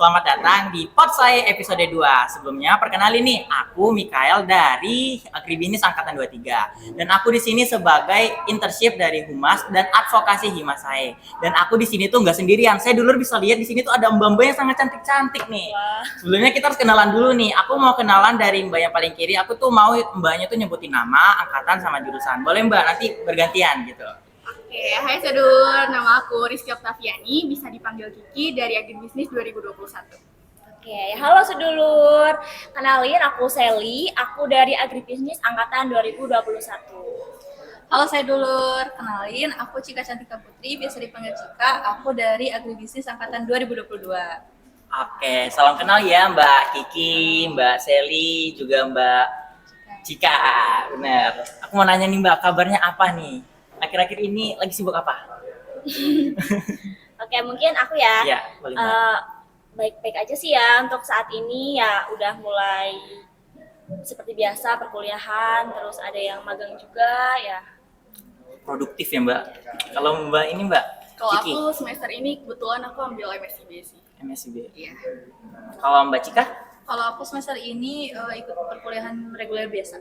Selamat datang di Podsai episode 2. Sebelumnya perkenalin nih, aku Mikael dari Agribisnis Angkatan 23. Dan aku di sini sebagai internship dari Humas dan advokasi Himasai. Dan aku di sini tuh nggak sendirian. Saya dulu bisa lihat di sini tuh ada mbak-mbak yang sangat cantik-cantik nih. Sebelumnya kita harus kenalan dulu nih. Aku mau kenalan dari mbak yang paling kiri. Aku tuh mau mbaknya tuh nyebutin nama, angkatan sama jurusan. Boleh mbak, nanti bergantian gitu. Oke, hai Sedulur, nama aku Rizky Oktaviani, bisa dipanggil Kiki dari Agribisnis 2021. Oke, halo sedulur. Kenalin aku Sally, aku dari Agribisnis angkatan 2021. Halo Sedulur, kenalin aku Cika Cantika Putri, biasa dipanggil Cika, aku dari Agribisnis angkatan 2022. Oke, salam kenal ya Mbak Kiki, Mbak Sally, juga Mbak Cika. Bener. Aku mau nanya nih Mbak, kabarnya apa nih? Akhir-akhir ini lagi sibuk apa? Oke, mungkin aku ya. Iya, boleh Mbak. Baik-baik aja sih ya untuk saat ini ya udah mulai seperti biasa perkuliahan, terus ada yang magang juga ya. Produktif ya Mbak. Kalau Mbak ini Mbak Kalau Kiki, aku semester ini kebetulan aku ambil MSIB sih. MSIB. Iya. Kalau Mbak Cika, Kalau aku semester ini ikut perkuliahan reguler biasa.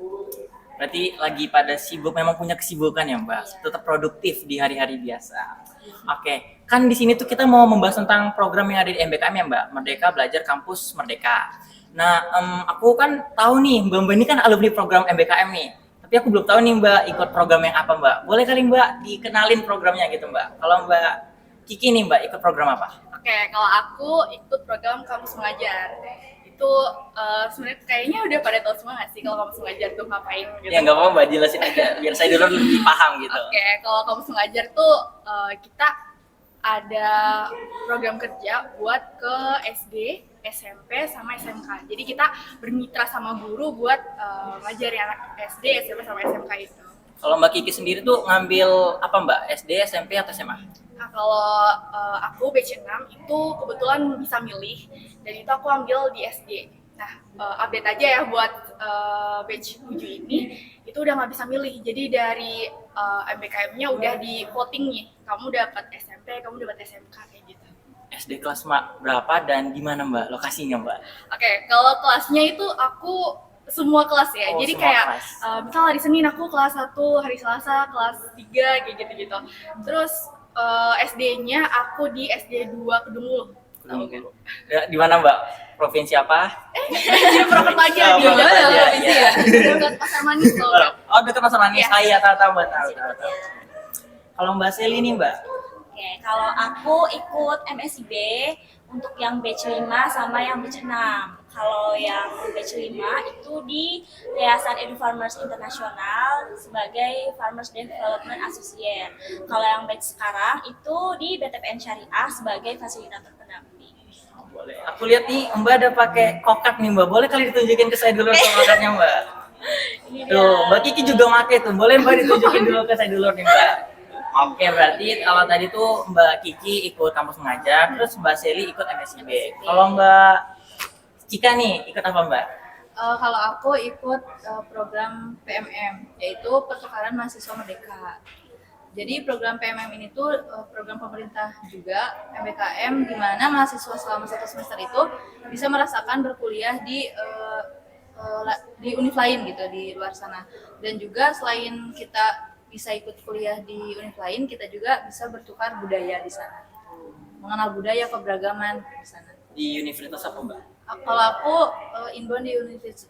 berarti lagi pada sibuk, memang punya kesibukan ya Mbak. Tetap produktif di hari-hari biasa. Oke, kan di sini tuh kita mau membahas tentang program yang ada di MBKM ya Mbak, Merdeka Belajar Kampus Merdeka. Nah, aku kan tahu nih Mbak ini kan alumni program MBKM nih. Tapi aku belum tahu nih Mbak ikut program yang apa Mbak. Boleh kali Mbak dikenalin programnya gitu Mbak. Kalau Mbak Kiki nih Mbak ikut program apa? Oke, kalau aku ikut program Kampus Mengajar. Itu sebenarnya kayaknya udah pada tahu semua nggak sih kalau Kampus Mengajar tuh ngapain gitu. Ya nggak apa-apa Mbak, jelasin aja biar saya dulu lebih paham gitu. Oke, kalau Kampus Mengajar tuh kita ada program kerja buat ke SD, SMP, sama SMK. Jadi kita bermitra sama guru buat ngajarin anak SD, SMP, sama SMK itu. Kalau Mbak Kiki sendiri tuh ngambil apa Mbak? SD, SMP, atau SMA? Nah, kalau aku batch 6 itu kebetulan bisa milih, dan itu aku ambil di SD. Nah, update aja ya buat batch 7 ini, itu udah nggak bisa milih. Jadi dari MBKM-nya udah di voting nih, kamu dapat SMP, kamu dapat SMK, kayak gitu. SD kelas berapa dan di mana Mbak? Lokasinya Mbak? Oke, kalau kelasnya itu aku semua kelas ya. Oh, Jadi semua kayak kelas. misal hari Senin aku kelas 1, hari Selasa kelas 3, kayak gitu-gitu. Terus SD-nya aku di SD 2 Kedung Mulu. Ya, di mana Mbak? Provinsi apa? Jadi pernah aja Oh, di Provinsi mana aja, provinsi iya. ya. Dekat Pasar Manis loh. Oh, dekat Pasar Manis. Iya. Saya tahu Mbak, tahu. Kalau Mbak Sally nih Mbak, Oke, kalau aku ikut MSIB untuk yang batch 5 sama yang batch 6. Kalau yang batch 5 itu di Yayasan Edu Farmers International sebagai Farmers Development Associate. Kalau yang batch sekarang itu di BTPN Syariah sebagai fasilitator pendamping. boleh. Aku lihat nih Mbak ada pakai kokak nih Mbak. Boleh kali ditunjukin ke saya dulu kokaknya Mbak. Ini Tuh, Mbak Kiki juga pakai tuh. Boleh Mbak ditunjukin dulu ke saya dulu nih Mbak. Oke, berarti kalau tadi tuh Mbak Kiki ikut kampus mengajar, terus Mbak Sally ikut MSIB. Kalau Mbak Cika nih ikut apa Mbak? Kalau aku ikut program PMM, yaitu Pertukaran Mahasiswa Merdeka. Jadi program PMM ini tuh program pemerintah juga, MBKM, di mana mahasiswa selama 1 semester itu bisa merasakan berkuliah di univ lain gitu, di luar sana. Dan juga selain kita bisa ikut kuliah di univ lain, kita juga bisa bertukar budaya di sana. Mengenal budaya, keberagaman di sana. Di universitas apa Mbak? Kalau aku inbound di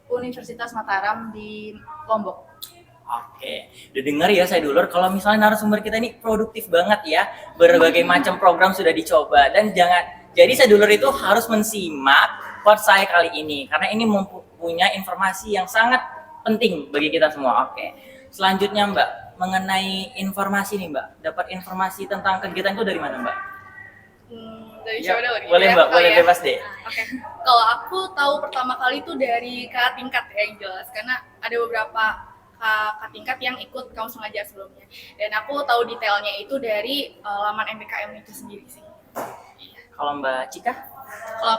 Universitas Mataram di Lombok. Oke, udah dengar ya saya dulur, kalau misalnya narasumber kita ini produktif banget ya, berbagai macam program sudah dicoba, dan jadi saya dulur itu harus mensimak Podsai kali ini, karena ini mempunyai informasi yang sangat penting bagi kita semua. Oke, selanjutnya Mbak, mengenai informasi nih Mbak, dapat informasi tentang kegiatan itu dari mana Mbak? Dari Ya, siapa dulu? boleh Mbak, Aku boleh ya. bebas deh. Oke, kalau aku tahu pertama kali itu dari kakak tingkat ya yang jelas, karena ada beberapa kakak tingkat yang ikut kampus mengajar sebelumnya, dan aku tahu detailnya itu dari laman MBKM itu sendiri sih. Kalau Mbak Cika? Kalau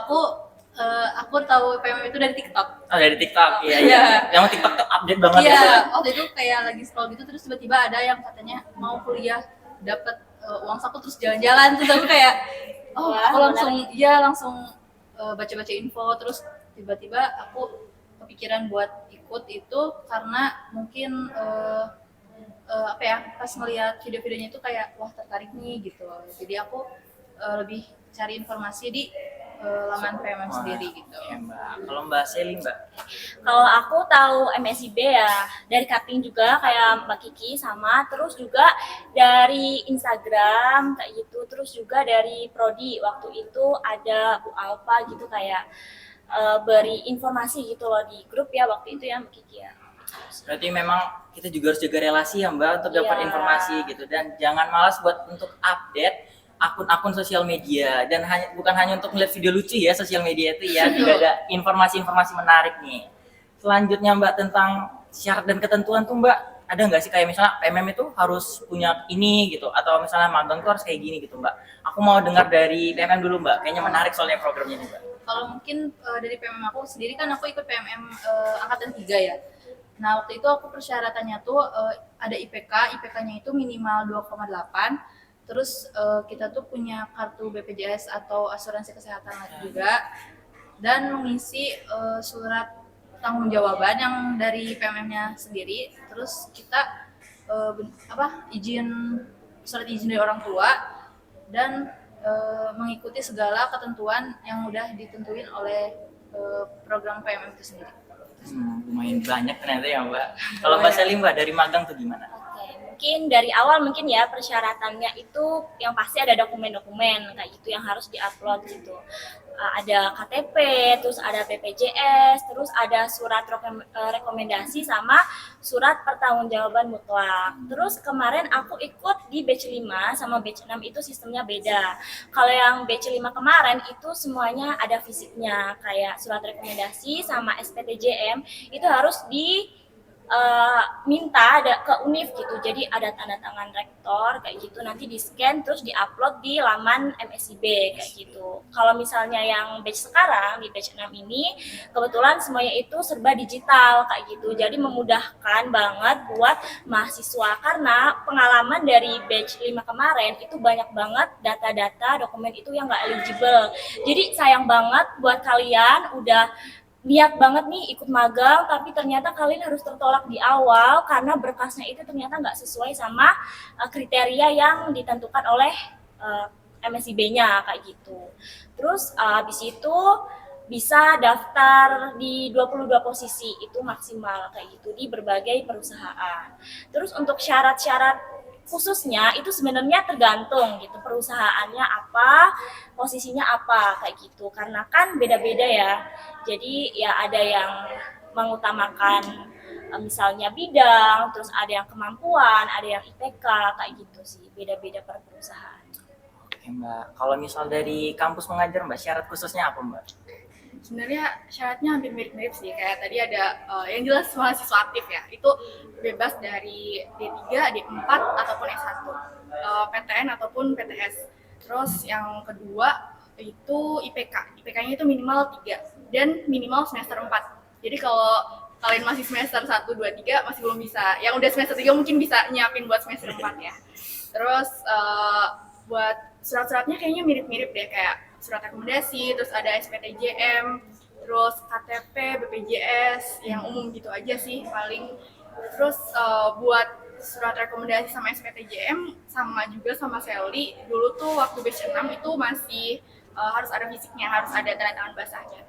aku tahu PMM itu dari TikTok. Oh, dari TikTok, iya. Iya. Yang TikTok tuh update banget ya. Iya, waktu itu kayak lagi scroll gitu, terus tiba-tiba ada yang katanya mau kuliah dapat uang saku terus jalan-jalan, terus aku kayak Wah, aku langsung baca-baca info, terus tiba-tiba aku kepikiran buat ikut itu karena mungkin apa ya, pas ngeliat video-videonya itu kayak wah tertarik nih gitu loh. Jadi aku lebih cari informasi di laman PMM sendiri gitu. Oke, Mbak. Kalau Mbak Seli, Mbak? Kalau aku tahu MSIB ya dari cutting juga kayak Mbak Kiki sama, terus juga dari Instagram kayak gitu, terus juga dari Prodi waktu itu ada Bu Alfa gitu kayak beri informasi gitu loh di grup ya waktu itu ya Mbak Kiki ya. Berarti memang kita juga harus jaga relasi ya Mbak untuk dapat Iya. informasi gitu, dan jangan malas buat untuk update akun-akun sosial media, dan bukan hanya untuk melihat video lucu ya sosial media itu ya, juga ada informasi-informasi menarik nih. Selanjutnya Mbak, tentang syarat dan ketentuan tuh Mbak, ada nggak sih kayak misalnya PMM itu harus punya ini gitu, atau misalnya magang tuh harus kayak gini gitu Mbak? Aku mau dengar dari PMM dulu Mbak, kayaknya menarik soalnya programnya nih Mbak. Kalau mungkin dari PMM aku sendiri kan aku ikut PMM angkatan 3 ya. Nah, waktu itu aku persyaratannya tuh ada IPK-nya itu minimal 2,8. Terus kita tuh punya kartu BPJS atau asuransi kesehatan juga, dan mengisi surat tanggung-jawaban yang dari PMM-nya sendiri. Terus kita surat izin dari orang tua, dan mengikuti segala ketentuan yang udah ditentuin oleh program PMM itu sendiri. Lumayan banyak ternyata ya Mbak. Kalau Mbak Seli Mbak, dari magang tuh gimana? Oke, mungkin dari awal mungkin ya persyaratannya itu yang pasti ada dokumen-dokumen kayak gitu yang harus diupload gitu. Ada KTP, terus ada BPJS, terus ada surat rekomendasi sama surat pertanggungjawaban mutlak. Terus kemarin aku ikut di batch 5 sama batch 6 itu sistemnya beda. Kalau yang batch 5 kemarin itu semuanya ada fisiknya, kayak surat rekomendasi sama SPTJM itu harus minta ada ke UNIF gitu, jadi ada tanda tangan rektor kayak gitu, nanti di scan terus diupload di laman MSIB kayak gitu. Kalau misalnya yang batch sekarang di batch 6 ini kebetulan semuanya itu serba digital kayak gitu, jadi memudahkan banget buat mahasiswa karena pengalaman dari batch 5 kemarin itu banyak banget data-data dokumen itu yang nggak eligible. Jadi sayang banget buat kalian udah niat banget nih ikut magang, tapi ternyata kalian harus tertolak di awal karena berkasnya itu ternyata nggak sesuai sama kriteria yang ditentukan oleh MSIB-nya kayak gitu. Terus habis itu bisa daftar di 22 posisi itu maksimal kayak gitu di berbagai perusahaan. Terus untuk syarat-syarat khususnya itu sebenarnya tergantung gitu perusahaannya apa, posisinya apa kayak gitu, karena kan beda-beda ya. Jadi ya ada yang mengutamakan misalnya bidang, terus ada yang kemampuan, ada yang IPK kayak gitu sih, beda-beda per perusahaan. Oke Mbak, kalau misal dari kampus mengajar Mbak, syarat khususnya apa Mbak? Sebenarnya syaratnya hampir mirip-mirip sih, kayak tadi ada yang jelas mahasiswa aktif ya, itu bebas dari D3, D4 ataupun S1, PTN ataupun PTS. Terus yang kedua itu IPK-nya itu minimal 3 dan minimal semester 4. Jadi kalau kalian masih semester 1, 2, 3 masih belum bisa, yang udah semester 3 mungkin bisa nyiapin buat semester 4 ya. Terus buat surat-suratnya kayaknya mirip-mirip deh, kayak surat rekomendasi, terus ada SPTJM, terus KTP, BPJS, yang umum gitu aja sih paling. Terus buat surat rekomendasi sama SPTJM sama juga sama Seli, dulu tuh waktu batch 6 itu masih harus ada fisiknya, harus ada tanda tangan basahnya.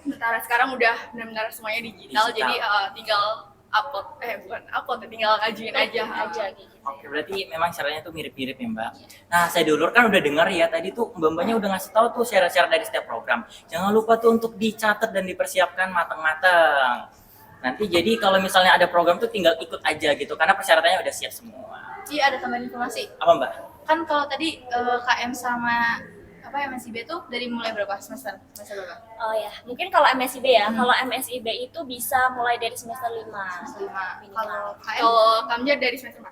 Sementara sekarang udah benar-benar semuanya digital. Jadi tinggal tinggal ngajuin aja gitu. Oke, berarti memang syaratnya tuh mirip-mirip ya Mbak. Nah, saya dulur kan udah dengar ya tadi tuh Mbak-mbaknya udah ngasih tahu tuh syarat-syarat dari setiap program. Jangan lupa tuh untuk dicatat dan dipersiapkan matang-matang. Nanti jadi kalau misalnya ada program tuh tinggal ikut aja gitu, karena persyaratannya udah siap semua. Iya, ada tambahan informasi. Apa Mbak? Kan kalau tadi KM sama MSIB tuh dari mulai berapa semester berapa? Oh ya, mungkin kalau MSIB ya, kalau MSIB itu bisa mulai dari semester 5. 5. Kalau KM, Kalau Kamja dari semester 4.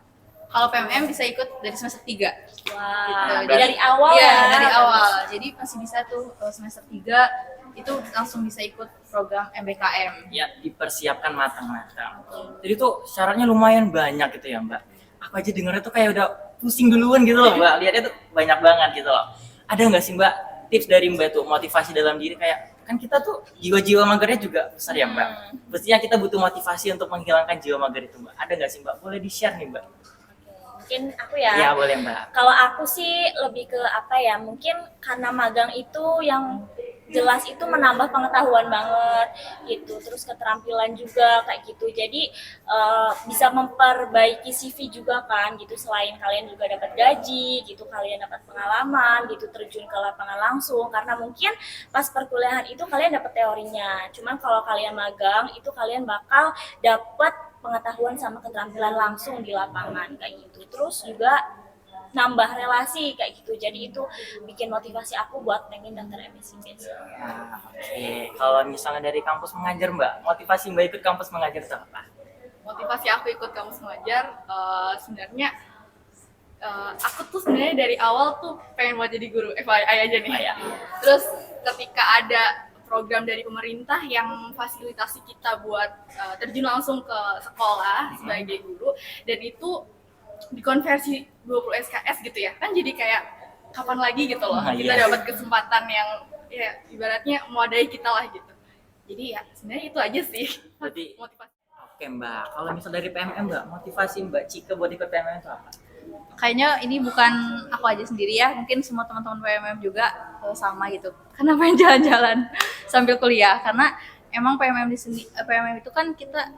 kalau PMM bisa ikut dari semester 3. Wah, Gitu. dari awal Iya, ya. dari awal. Jadi masih bisa tuh semester 3 itu langsung bisa ikut program MBKM. Ya, dipersiapkan matang-matang. Jadi tuh syaratnya lumayan banyak gitu ya Mbak. Aku aja dengernya tuh kayak udah pusing duluan gitu loh Mbak. Lihatnya tuh banyak banget gitu loh. Ada nggak sih Mbak tips dari Mbak tuh motivasi dalam diri kayak kan kita tuh jiwa-jiwa magernya juga besar ya Mbak. Pastinya kita butuh motivasi untuk menghilangkan jiwa mager itu Mbak. Ada nggak sih Mbak? Boleh di-share nih Mbak? Mungkin aku ya. Ya boleh Mbak. Kalau aku sih lebih ke apa ya? Mungkin karena magang itu yang jelas itu menambah pengetahuan banget gitu. Terus keterampilan juga kayak gitu. Jadi bisa memperbaiki CV juga kan gitu. Selain kalian juga dapat gaji gitu, kalian dapat pengalaman gitu, terjun ke lapangan langsung. Karena mungkin pas perkuliahan itu kalian dapat teorinya. Cuman kalau kalian magang itu kalian bakal dapat pengetahuan sama keterampilan langsung di lapangan kayak gitu. Terus juga nambah relasi kayak gitu. Jadi itu bikin motivasi aku buat pengen daftar MSc. Nah, oke. Kalau misalnya dari kampus mengajar Mbak, motivasi Mbak ikut kampus mengajar itu apa? Motivasi aku ikut kampus mengajar sebenarnya aku tuh sebenarnya dari awal tuh pengen buat jadi guru FYI aja nih. Terus ketika ada program dari pemerintah yang fasilitasi kita buat terjun langsung ke sekolah sebagai guru, dan itu dikonversi 20 SKS gitu ya, kan jadi kayak kapan lagi gitu loh kita dapat kesempatan yang ya ibaratnya mewadai kita lah gitu. Jadi ya sebenarnya itu aja sih. Berarti motivasi. oke Mbak, kalau misal dari PMM Mbak, motivasi Mbak Cika buat ikut PMM itu apa? Kayaknya ini bukan aku aja sendiri ya, mungkin semua teman-teman PMM juga sama gitu. Karena pengen jalan-jalan sambil kuliah, karena emang PMM di sini PMM itu kan kita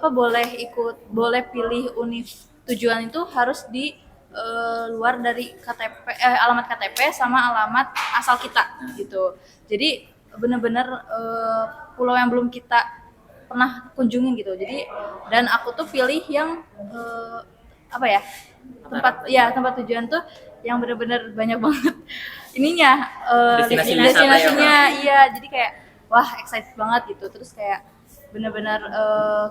boleh ikut, boleh pilih univ tujuan itu harus di luar dari KTP, alamat KTP sama alamat asal kita gitu. Jadi benar-benar pulau yang belum kita pernah kunjungin gitu. Jadi dan aku tuh pilih yang tempat tujuan tuh yang benar-benar banyak banget ininya destinasinya. Iya, jadi kayak wah excited banget gitu. Terus kayak benar-benar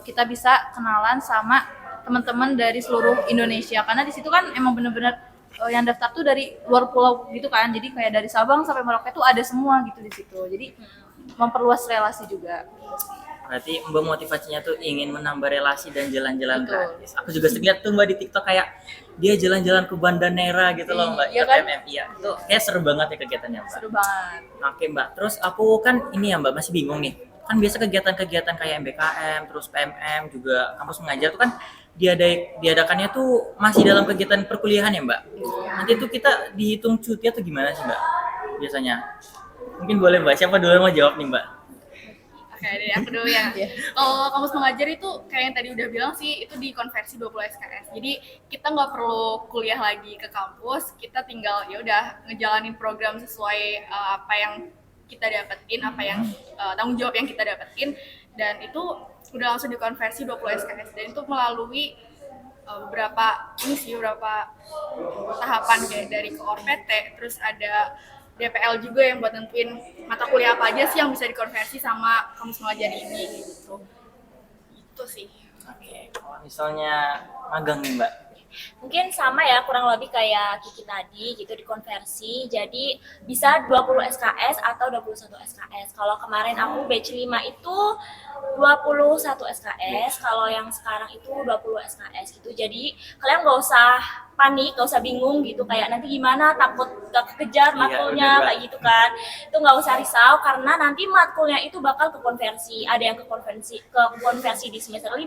kita bisa kenalan sama teman-teman dari seluruh Indonesia, karena di situ kan emang benar-benar yang daftar tuh dari luar pulau gitu kan. Jadi kayak dari Sabang sampai Merauke tuh ada semua gitu di situ. Jadi memperluas relasi juga. Berarti Mbak motivasinya tuh ingin menambah relasi dan jalan-jalan gratis. Aku juga sering lihat tuh Mbak di TikTok kayak dia jalan-jalan ke Banda Neira gitu loh Mbak. Iya kan? PMM. Iya, itu kayak seru banget ya kegiatannya Mbak. Seru banget. Oke Mbak, terus aku kan ini ya Mbak masih bingung nih. Kan biasa kegiatan-kegiatan kayak MBKM, terus PMM juga kampus mengajar tuh kan diadakannya tuh masih dalam kegiatan perkuliahan ya Mbak. Nanti tuh kita dihitung cuti atau gimana sih Mbak biasanya? Mungkin boleh Mbak, siapa dulu yang mau jawab nih Mbak? Oke, dari aku dulu ya. Kalau kampus mengajar itu kayak yang tadi udah bilang sih, itu dikonversi 20 SKS. Jadi kita nggak perlu kuliah lagi ke kampus, kita tinggal ya udah ngejalanin program sesuai apa yang kita dapetin, apa yang tanggung jawab yang kita dapetin, dan itu udah langsung dikonversi 20 SKS. Dan itu melalui beberapa tahapan kayak dari Koor PT, terus ada DPL juga yang buat nentuin mata kuliah apa aja sih yang bisa dikonversi sama kampus mengajar ini gitu. Itu sih. Oke, kalau misalnya magang nih Mbak. Mungkin sama ya, kurang lebih kayak Kiki tadi gitu, dikonversi jadi bisa 20 SKS atau 21 SKS. Kalau kemarin aku batch 5 itu 21 SKS, kalau yang sekarang itu 20 SKS gitu. Jadi kalian nggak usah panik, gak usah bingung gitu kayak nanti gimana, takut gak kekejar matkulnya kayak gitu kan. Itu nggak usah risau karena nanti matkulnya itu bakal ke konversi. Ada yang ke konversi di semester 5,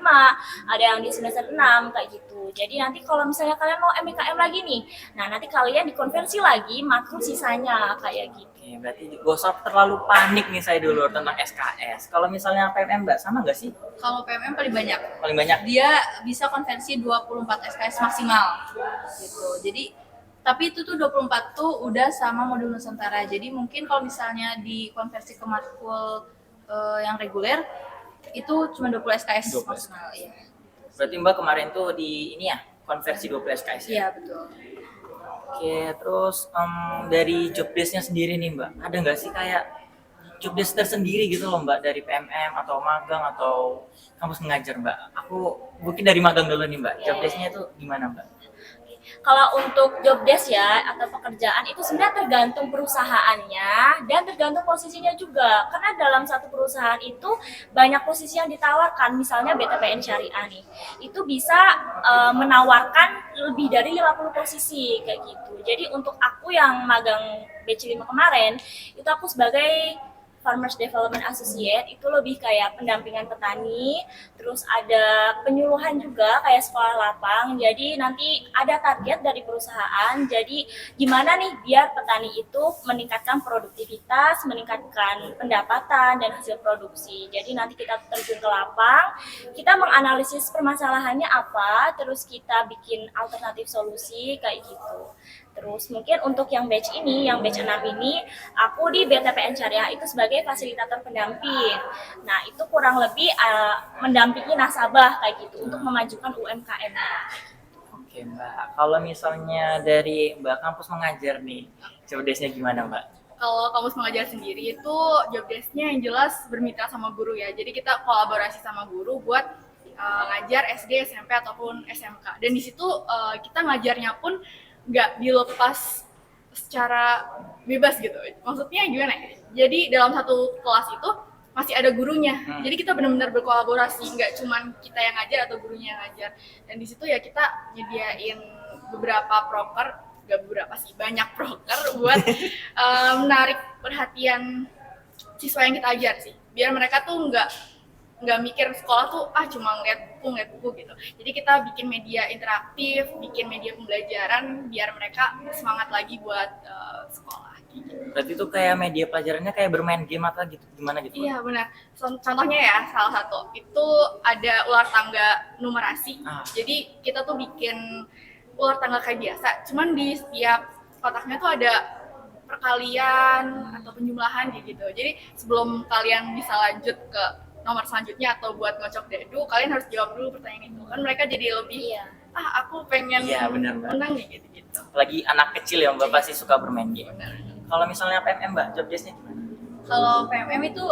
ada yang di semester 6 kayak gitu. Jadi nanti kalau misalnya kalian mau MBKM lagi nih, nah nanti kalian dikonversi lagi matkul sisanya kayak gitu. Oke, berarti gak usah terlalu panik nih saya dulu tentang SKS. Kalau misalnya PMM Mbak, sama nggak sih? Kalau PMM paling banyak. Paling banyak? Dia bisa konversi 24 SKS maksimal gitu. Jadi tapi itu tuh 24 tuh udah sama modul Nusantara. Jadi mungkin kalau misalnya dikonversi ke matkul yang reguler itu cuma 20 SKS 20 maksimal ya. Berarti Mbak kemarin tuh di ini ya, konversi 20 SKS ya? Iya, betul. Oke, terus dari job desk-nya sendiri nih Mbak, ada nggak sih kayak job desk tersendiri gitu loh Mbak dari PMM atau magang atau kampus mengajar Mbak? Aku mungkin dari magang dulu nih Mbak, job desk-nya itu gimana Mbak? Kalau untuk job desk ya atau pekerjaan itu sebenarnya tergantung perusahaannya dan tergantung posisinya juga. Karena dalam satu perusahaan itu banyak posisi yang ditawarkan. Misalnya BTPN Syariah nih, itu bisa menawarkan lebih dari 50 posisi kayak gitu. Jadi untuk aku yang magang batch 5 kemarin, itu aku sebagai Farmers Development Associate itu lebih kayak pendampingan petani, terus ada penyuluhan juga kayak sekolah lapang. Jadi nanti ada target dari perusahaan. Jadi gimana nih biar petani itu meningkatkan produktivitas, meningkatkan pendapatan dan hasil produksi. Jadi nanti kita terjun ke lapang, kita menganalisis permasalahannya apa, terus kita bikin alternatif solusi kayak gitu. Terus mungkin untuk yang batch ini, yang batch 6 ini, aku di BTPN Syariah itu sebagai fasilitator pendamping. Nah, itu kurang lebih mendampingi nasabah kayak gitu untuk memajukan UMKM. Oke Mbak, kalau misalnya dari Mbak kampus mengajar nih, job desk-nya gimana Mbak? Kalau kampus mengajar sendiri itu job desk-nya yang jelas bermitra sama guru ya. Jadi kita kolaborasi sama guru buat ngajar SD, SMP ataupun SMK. Dan di situ kita ngajarnya pun nggak dilepas secara bebas gitu. Maksudnya gimana ya? Jadi dalam satu kelas itu masih ada gurunya. Jadi kita benar-benar berkolaborasi, nggak cuman kita yang ngajar atau gurunya yang ngajar. Dan di situ ya kita nyediain beberapa proker, nggak beberapa sih, banyak proker buat menarik perhatian siswa yang kita ajar sih. Biar mereka tuh nggak mikir sekolah tuh cuma ngeliat buku gitu. Jadi kita bikin media interaktif, bikin media pembelajaran biar mereka semangat lagi buat sekolah gitu. Berarti itu kayak media pelajarannya kayak bermain game atau gitu gimana gitu? Iya benar. Contohnya ya salah satu itu ada ular tangga numerasi. Jadi kita tuh bikin ular tangga kayak biasa, cuman di setiap kotaknya tuh ada perkalian atau penjumlahan gitu. Jadi sebelum kalian bisa lanjut ke nomor selanjutnya atau buat ngocok dadu, kalian harus jawab dulu pertanyaan itu. Kan mereka jadi lebih aku pengen menang nih gitu. Apalagi anak kecil ya Mbak pasti suka bermain game. Kalau misalnya PMM Mbak, job desk-nya gimana? Kalau PMM itu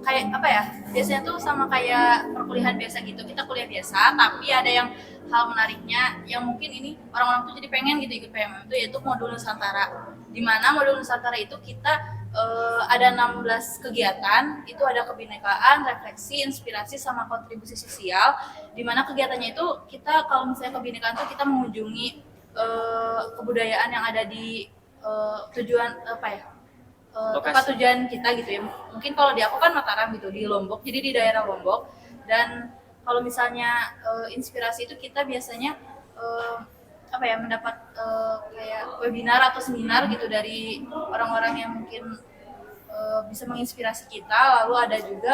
kayak apa ya? Biasanya tuh sama kayak perkuliahan biasa gitu. Kita kuliah biasa, tapi ada yang hal menariknya yang mungkin ini orang-orang tuh jadi pengen gitu ikut PMM itu, yaitu modul Nusantara. Di mana modul Nusantara itu kita ada 16 kegiatan, itu ada kebinekaan, refleksi, inspirasi, sama kontribusi sosial. Di mana kegiatannya itu kita kalau misalnya kebinekaan tuh kita mengunjungi kebudayaan yang ada di tujuan tempat tujuan kita gitu ya. Mungkin kalau di aku kan Mataram gitu, di Lombok, jadi di daerah Lombok. Dan kalau misalnya inspirasi itu kita biasanya mendapat kayak webinar atau seminar gitu dari orang-orang yang mungkin bisa menginspirasi kita. Lalu ada juga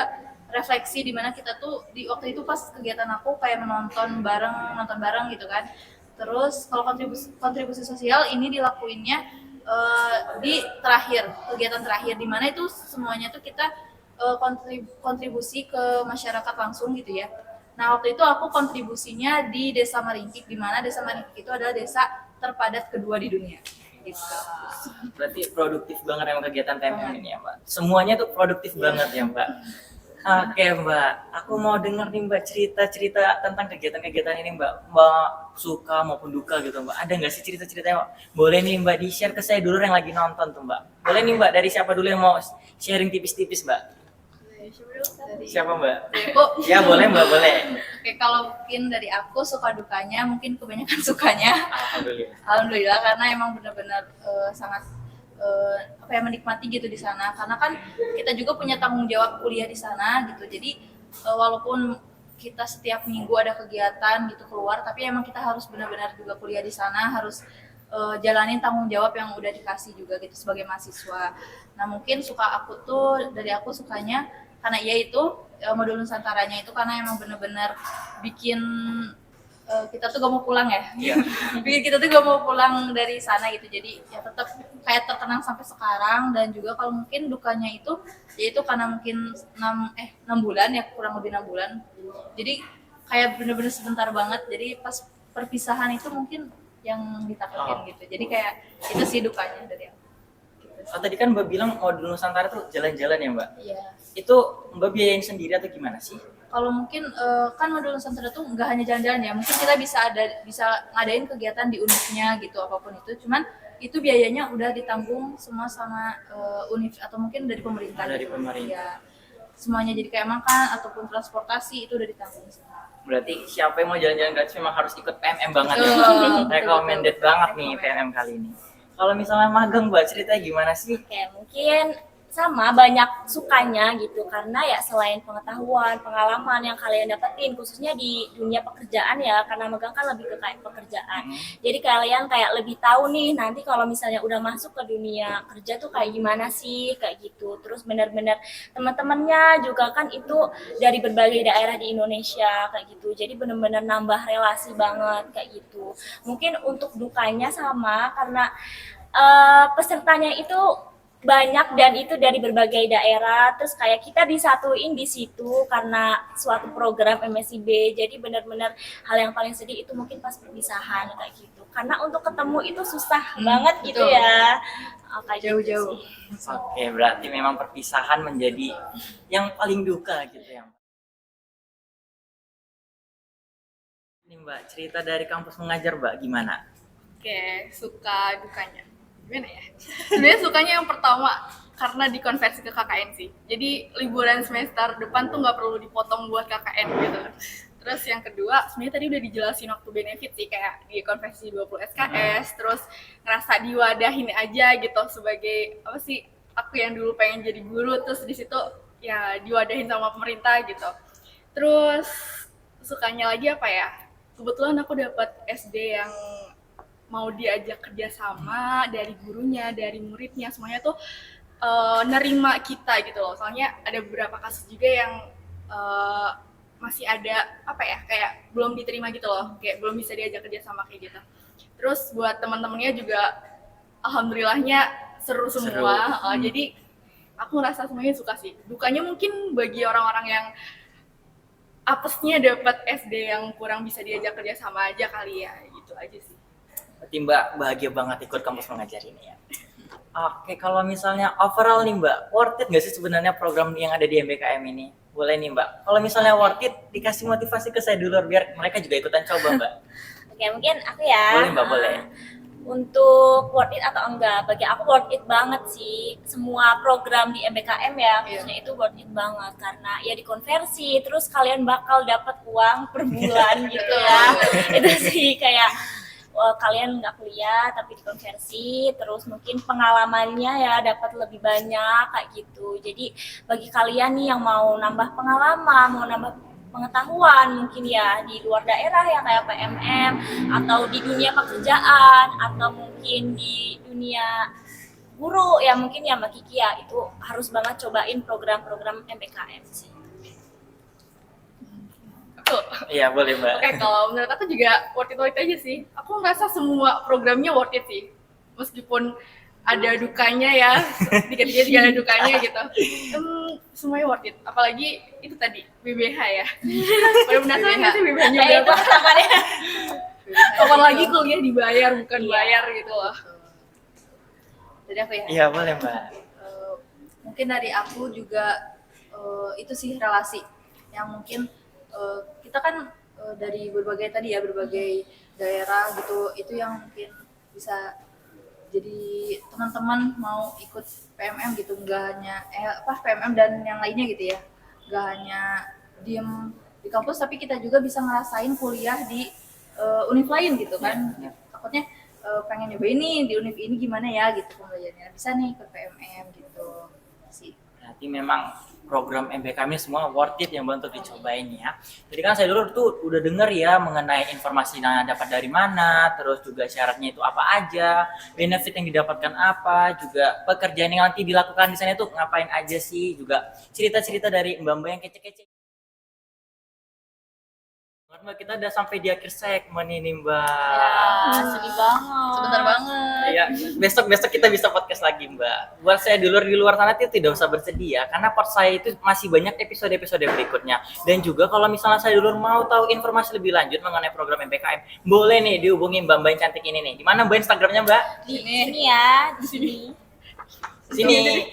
refleksi di mana kita tuh di waktu itu pas kegiatan aku kayak nonton bareng gitu kan. Terus kalau kontribusi sosial ini dilakuinnya di kegiatan terakhir di mana itu semuanya tuh kita kontribusi ke masyarakat langsung gitu ya. Nah waktu itu aku kontribusinya di Desa Maringkik, di mana Desa Maringkik itu adalah desa terpadat kedua di dunia. Gitu. Berarti produktif banget emang kegiatan PMM ini ya Mbak. Semuanya tuh produktif banget ya Mbak. Oke Mbak, aku mau denger nih Mbak cerita-cerita tentang kegiatan-kegiatan ini Mbak. Mbak suka maupun duka gitu Mbak. Ada nggak sih cerita-ceritanya Mbak? Boleh nih Mbak di-share ke saya dulu yang lagi nonton tuh Mbak. Boleh nih Mbak, dari siapa dulu yang mau sharing tipis-tipis Mbak? Siapa Mbak? Ya boleh Mbak, boleh. Oke, kalau mungkin dari aku suka dukanya, mungkin kebanyakan sukanya. Alhamdulillah karena emang benar-benar sangat menikmati gitu di sana. Karena kan kita juga punya tanggung jawab kuliah di sana gitu. Jadi walaupun kita setiap minggu ada kegiatan gitu keluar, tapi emang kita harus benar-benar juga kuliah di sana, harus jalanin tanggung jawab yang udah dikasih juga gitu sebagai mahasiswa. Nah mungkin dari aku sukanya karena itu modul Nusantaranya itu karena emang benar-benar bikin kita tuh gak mau pulang ya. Bikin kita tuh gak mau pulang dari sana gitu. Jadi ya tetap kayak terkenang sampai sekarang. Dan juga kalau mungkin dukanya itu yaitu karena mungkin 6 bulan ya, kurang lebih 6 bulan. Jadi kayak bener-bener sebentar banget. Jadi pas perpisahan itu mungkin yang ditakutkan gitu. Jadi kayak itu sih dukanya dari aku. Gitu. Oh, tadi kan Mbak bilang modul Nusantara tuh jalan-jalan ya Mbak? Iya. Itu Mbak biayain sendiri atau gimana sih? Kalau mungkin kan modul Nusantara tuh nggak hanya jalan-jalan ya, mungkin kita bisa ngadain kegiatan di univnya gitu apapun itu. Cuman itu biayanya udah ditanggung semua sama univ atau mungkin dari pemerintah. Dari gitu. pemerintah. Iya. Semuanya jadi kayak makan ataupun transportasi itu udah ditanggung semua. Berarti siapa yang mau jalan-jalan gratis memang harus ikut PMM banget ya? Betul, Recommended betul. banget nih PMM kali ini. Kalau misalnya magang Mbak, ceritanya gimana sih? Oke, mungkin sama banyak sukanya gitu karena ya selain pengetahuan, pengalaman yang kalian dapetin khususnya di dunia pekerjaan ya karena magang kan lebih ke kayak pekerjaan. Jadi kalian kayak lebih tahu nih nanti kalau misalnya udah masuk ke dunia kerja tuh kayak gimana sih kayak gitu. Terus benar-benar teman-temannya juga kan itu dari berbagai daerah di Indonesia kayak gitu. Jadi benar-benar nambah relasi banget kayak gitu. Mungkin untuk dukanya sama karena pesertanya itu banyak dan itu dari berbagai daerah, terus kayak kita disatuin di situ karena suatu program MSIB. Jadi benar-benar hal yang paling sedih itu mungkin pas perpisahan kayak gitu karena untuk ketemu itu susah banget gitu betul. ya. Kayak Jauh-jauh. gitu sih. Oke, berarti memang perpisahan menjadi yang paling duka gitu ya. Ini Mbak, cerita dari kampus mengajar Mbak gimana? Oke, suka dukanya. Gimana ya? Sebenarnya sukanya yang pertama karena dikonversi ke KKN sih. Jadi liburan semester depan tuh nggak perlu dipotong buat KKN gitu. Terus yang kedua, sebenarnya tadi udah dijelasin waktu benefit sih kayak dikonversi 20 SKS, terus ngerasa diwadahin aja gitu sebagai apa sih? Aku yang dulu pengen jadi guru, terus di situ ya diwadahin sama pemerintah gitu. Terus sukanya lagi apa ya? Kebetulan aku dapat SD yang mau diajak kerjasama dari gurunya, dari muridnya, semuanya tuh nerima kita gitu loh. Soalnya ada beberapa kasus juga yang masih ada apa ya, kayak belum diterima gitu loh, kayak belum bisa diajak kerjasama kayak gitu. Terus buat teman-temannya juga alhamdulillahnya seru semua. Jadi aku ngerasa semuanya suka sih. Dukanya mungkin bagi orang-orang yang apesnya dapat SD yang kurang bisa diajak kerjasama aja kali ya, gitu aja sih. Berarti Mbak bahagia banget ikut kampus mengajar ini ya. Oke, kalau misalnya overall nih Mbak, worth it nggak sih sebenarnya program yang ada di MBKM ini? Boleh nih Mbak, kalau misalnya worth it, dikasih motivasi ke saya dulu biar mereka juga ikutan coba Mbak. Oke, mungkin aku ya. Boleh Mbak, boleh. Untuk worth it atau enggak, bagi aku worth it banget sih. Semua program di MBKM ya, khususnya itu worth it banget karena ya dikonversi, terus kalian bakal dapat uang per bulan gitu ya. Itu sih kayak kalian nggak kuliah tapi dikonversi, terus mungkin pengalamannya ya dapat lebih banyak kayak gitu. Jadi bagi kalian nih yang mau nambah pengalaman, mau nambah pengetahuan mungkin ya di luar daerah ya kayak PMM atau di dunia pekerjaan atau mungkin di dunia guru ya mungkin ya Mbak Kiki ya itu harus banget cobain program-program MBKM sih. Iya boleh Mbak. Oke, kalau menurut aku juga worth it aja sih. Aku ngerasa semua programnya worth it sih. Meskipun ada dukanya ya, dikit-dikit juga ada dukanya gitu. Semuanya worth it. Apalagi itu tadi, BBH ya. Pada penasaran nggak sih BBH-nya berapa? Kapan lagi kuliah dibayar, bukan bayar gitu loh. Jadi aku ya. Iya boleh Mbak. Mungkin dari aku juga itu sih relasi yang mungkin kita kan dari berbagai daerah gitu, itu yang mungkin bisa jadi teman-teman mau ikut PMM gitu, nggak hanya PMM dan yang lainnya gitu ya, nggak hanya diem di kampus tapi kita juga bisa ngerasain kuliah di univ lain gitu kan. Takutnya pengen nyobain nih di univ ini gimana ya gitu pembelajarannya, bisa nih ikut PMM gitu sih. Berarti memang program MBKM ini semua worth it yang untuk dicobain ya. Jadi kan saya dulu tuh udah denger ya mengenai informasi yang dapat dari mana, terus juga syaratnya itu apa aja, benefit yang didapatkan apa, juga pekerjaan yang nanti dilakukan di sana itu ngapain aja sih, juga cerita-cerita dari mbak-mbak yang kece-kece. Mbak, kita udah sampai di akhir segmen ini Mbak. Ya, sedih banget. Sebentar banget. Iya, besok kita bisa podcast lagi Mbak. Buat saya di luar sana itu tidak usah bersedih ya, karena part saya itu masih banyak episode-episode berikutnya. Dan juga kalau misalnya saya dulu mau tahu informasi lebih lanjut mengenai program MBKM, boleh nih dihubungi Mbak yang cantik ini nih. Di mana Mbak Instagramnya Mbak? Di sini ya, di sini. Sini.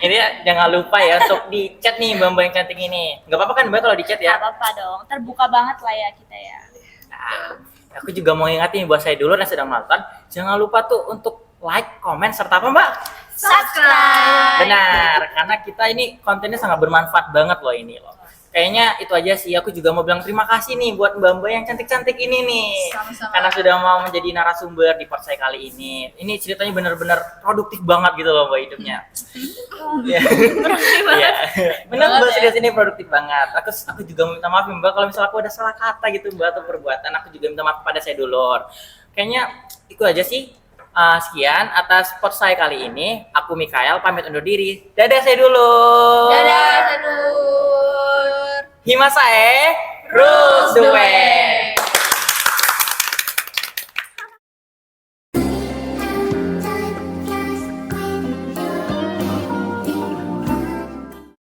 Ini jangan lupa ya untuk di chat nih Mbak yang cantik ini. Nggak apa-apa kan Mbak kalau di chat ya? Gak apa-apa dong, terbuka banget lah ya kita ya. Nah, aku juga mau ingatin buat saya dulu yang sedang nonton, jangan lupa tuh untuk like, komen, serta apa Mbak? Subscribe. Benar, karena kita ini kontennya sangat bermanfaat banget loh ini loh. Kayaknya itu aja sih, aku juga mau bilang terima kasih nih buat mbak-mbak yang cantik-cantik ini nih. Sama-sama. Karena sudah mau menjadi narasumber di pot saya kali ini. Ini ceritanya benar-benar produktif banget gitu loh mbak hidupnya. Iya. Iya. Benar mbak, serius ini produktif banget. Aku juga minta maaf mbak kalau misalnya aku ada salah kata gitu mbak atau perbuatan. Aku juga minta maaf pada saya dulur. Kayaknya itu aja sih. Sekian atas pot saya kali ini. Aku Mikael pamit undur diri. Dadah saya dulu. Dadah, Sadur. Himasae, rules the way.